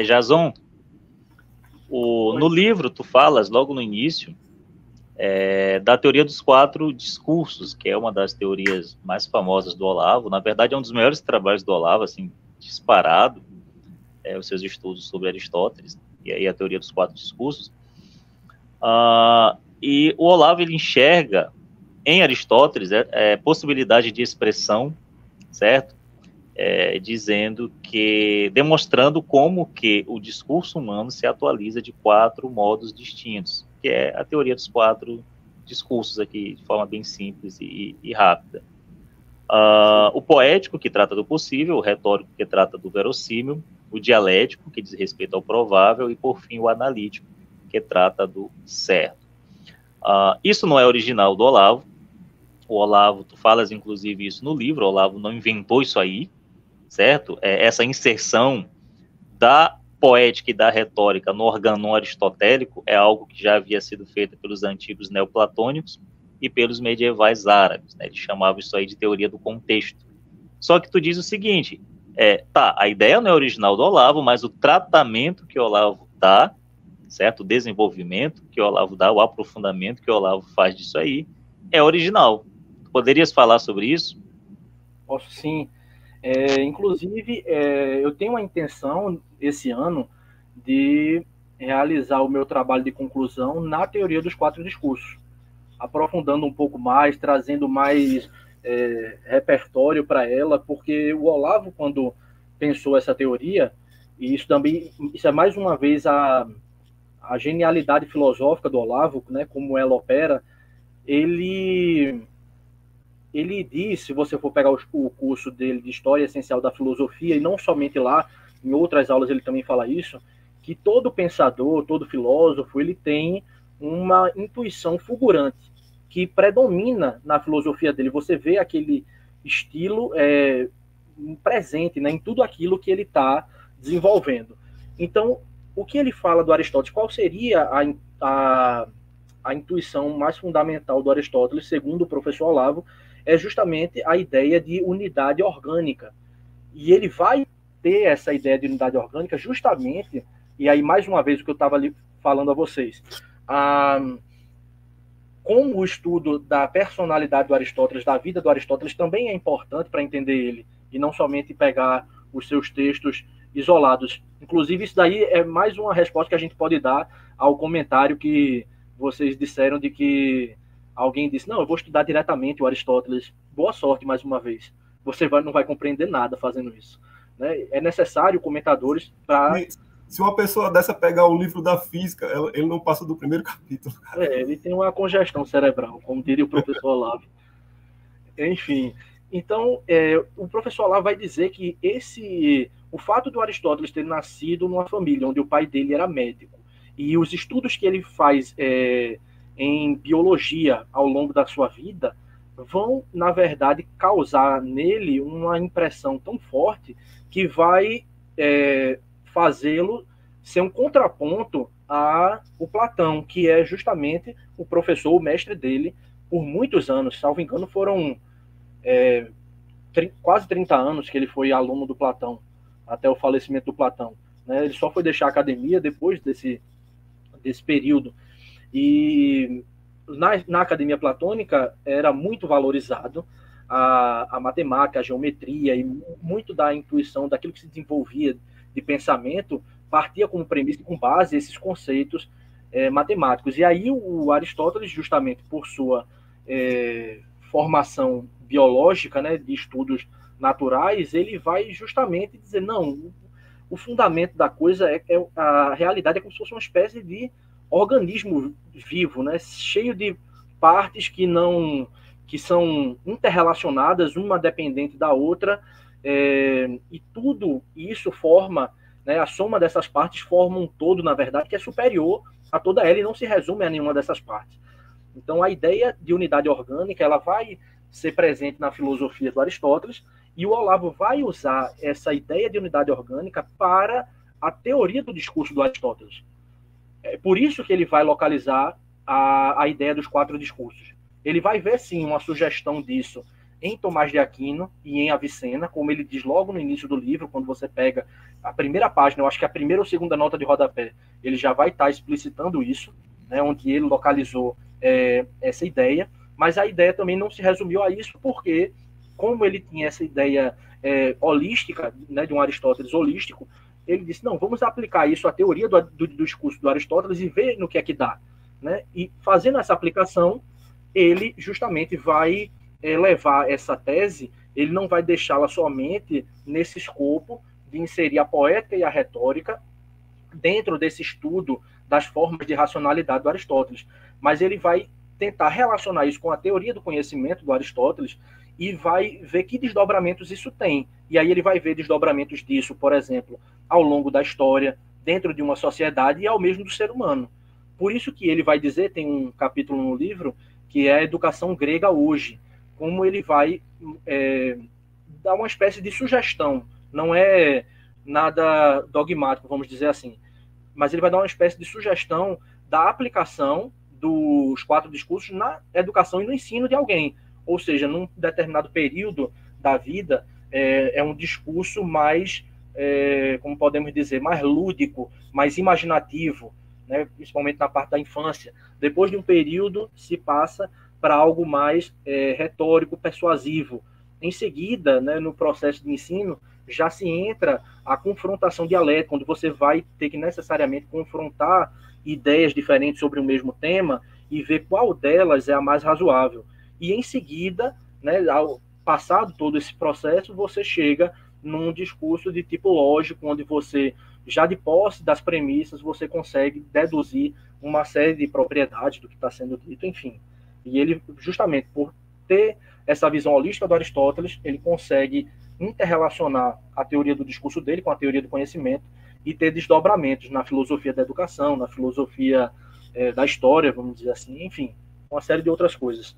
Jason, no livro tu falas, logo no início, da teoria dos 4 discursos, que é uma das teorias mais famosas do Olavo. Na verdade, é um dos melhores trabalhos do Olavo, assim, disparado, os seus estudos sobre Aristóteles, e aí a teoria dos 4 discursos. E o Olavo, ele enxerga em Aristóteles possibilidade de expressão, certo? Demonstrando como que o discurso humano se atualiza de 4 modos distintos, que é a teoria dos 4 discursos aqui, de forma bem simples e rápida. O poético, que trata do possível, o retórico, que trata do verossímil, o dialético, que diz respeito ao provável, e, por fim, o analítico, que trata do certo. Isso não é original do Olavo. O Olavo, tu falas, inclusive, isso no livro, o Olavo não inventou isso aí, certo? Essa inserção da poética e da retórica no organon aristotélico é algo que já havia sido feito pelos antigos neoplatônicos e pelos medievais árabes, né? Eles chamavam isso aí de teoria do contexto. Só que tu diz o seguinte, a ideia não é original do Olavo, mas o tratamento que o Olavo dá, certo? O desenvolvimento que o Olavo dá, o aprofundamento que o Olavo faz disso aí, é original. Tu poderias falar sobre isso? Posso sim. Inclusive, eu tenho a intenção, esse ano, de realizar o meu trabalho de conclusão na teoria dos 4 discursos, aprofundando um pouco mais, trazendo mais repertório para ela, porque o Olavo, quando pensou essa teoria, e isso é mais uma vez a genialidade filosófica do Olavo, né, como ela opera, ele diz, se você for pegar o curso dele de História Essencial da Filosofia, e não somente lá, em outras aulas ele também fala isso, que todo pensador, todo filósofo, ele tem uma intuição fulgurante, que predomina na filosofia dele. Você vê aquele estilo presente, né, em tudo aquilo que ele está desenvolvendo. Então, o que ele fala do Aristóteles? Qual seria a intuição mais fundamental do Aristóteles, segundo o professor Olavo? É justamente a ideia de unidade orgânica. E ele vai ter essa ideia de unidade orgânica justamente, e aí mais uma vez o que eu estava ali falando a vocês, como o estudo da personalidade do Aristóteles, da vida do Aristóteles, também é importante para entender ele, e não somente pegar os seus textos isolados. Inclusive, isso daí é mais uma resposta que a gente pode dar ao comentário que vocês disseram de que alguém disse, não, eu vou estudar diretamente o Aristóteles. Boa sorte, mais uma vez. Você não vai compreender nada fazendo isso. Né? É necessário comentadores para... Se uma pessoa dessa pegar o livro da física, ele não passa do primeiro capítulo. Ele tem uma congestão cerebral, como diria o professor Olavo. Enfim, então, o professor Olavo vai dizer que o fato do Aristóteles ter nascido numa família onde o pai dele era médico, e os estudos que ele faz em biologia ao longo da sua vida vão, na verdade, causar nele uma impressão tão forte que vai fazê-lo ser um contraponto ao Platão, que é justamente o professor, o mestre dele, por muitos anos. Salvo engano, foram quase 30 anos que ele foi aluno do Platão, até o falecimento do Platão. Né? Ele só foi deixar a academia depois desse período. E na academia platônica era muito valorizado a matemática, a geometria, e muito da intuição, daquilo que se desenvolvia de pensamento, partia como premissa, com base esses conceitos matemáticos. E aí o Aristóteles, justamente por sua formação biológica, né, de estudos naturais, ele vai justamente dizer, não, o fundamento da coisa a realidade é como se fosse uma espécie de organismo vivo, né, cheio de partes que são interrelacionadas, uma dependente da outra, e tudo isso forma, né, a soma dessas partes forma um todo, na verdade, que é superior a toda ela e não se resume a nenhuma dessas partes. Então, a ideia de unidade orgânica ela vai ser presente na filosofia do Aristóteles, e o Olavo vai usar essa ideia de unidade orgânica para a teoria do discurso do Aristóteles. É por isso que ele vai localizar a ideia dos 4 discursos. Ele vai ver, sim, uma sugestão disso em Tomás de Aquino e em Avicena, como ele diz logo no início do livro, quando você pega a primeira página, eu acho que a primeira ou segunda nota de rodapé, ele já vai estar explicitando isso, né, onde ele localizou essa ideia, mas a ideia também não se resumiu a isso, porque como ele tinha essa ideia holística, né, de um Aristóteles holístico, ele disse, não, vamos aplicar isso à teoria do discurso do Aristóteles e ver no que é que dá. Né? E fazendo essa aplicação, ele justamente vai levar essa tese, ele não vai deixá-la somente nesse escopo de inserir a poética e a retórica dentro desse estudo das formas de racionalidade do Aristóteles, mas ele vai tentar relacionar isso com a teoria do conhecimento do Aristóteles e vai ver que desdobramentos isso tem. E aí ele vai ver desdobramentos disso, por exemplo, ao longo da história, dentro de uma sociedade e ao mesmo do ser humano. Por isso que ele vai dizer, tem um capítulo no livro, que é a educação grega hoje, como ele vai dar uma espécie de sugestão, não é nada dogmático, vamos dizer assim, mas ele vai dar uma espécie de sugestão da aplicação dos 4 discursos na educação e no ensino de alguém, ou seja, num determinado período da vida, é um discurso mais, como podemos dizer, mais lúdico, mais imaginativo, né, principalmente na parte da infância. Depois de um período, se passa para algo mais retórico, persuasivo. Em seguida, né, no processo de ensino, já se entra a confrontação dialética, onde você vai ter que necessariamente confrontar ideias diferentes sobre o mesmo tema e ver qual delas é a mais razoável. E em seguida, né, ao passado todo esse processo, você chega num discurso de tipo lógico, onde você, já de posse das premissas, você consegue deduzir uma série de propriedades do que está sendo dito, enfim. E ele, justamente por ter essa visão holística do Aristóteles, ele consegue interrelacionar a teoria do discurso dele com a teoria do conhecimento e ter desdobramentos na filosofia da educação, na filosofia da história, vamos dizer assim, enfim, uma série de outras coisas.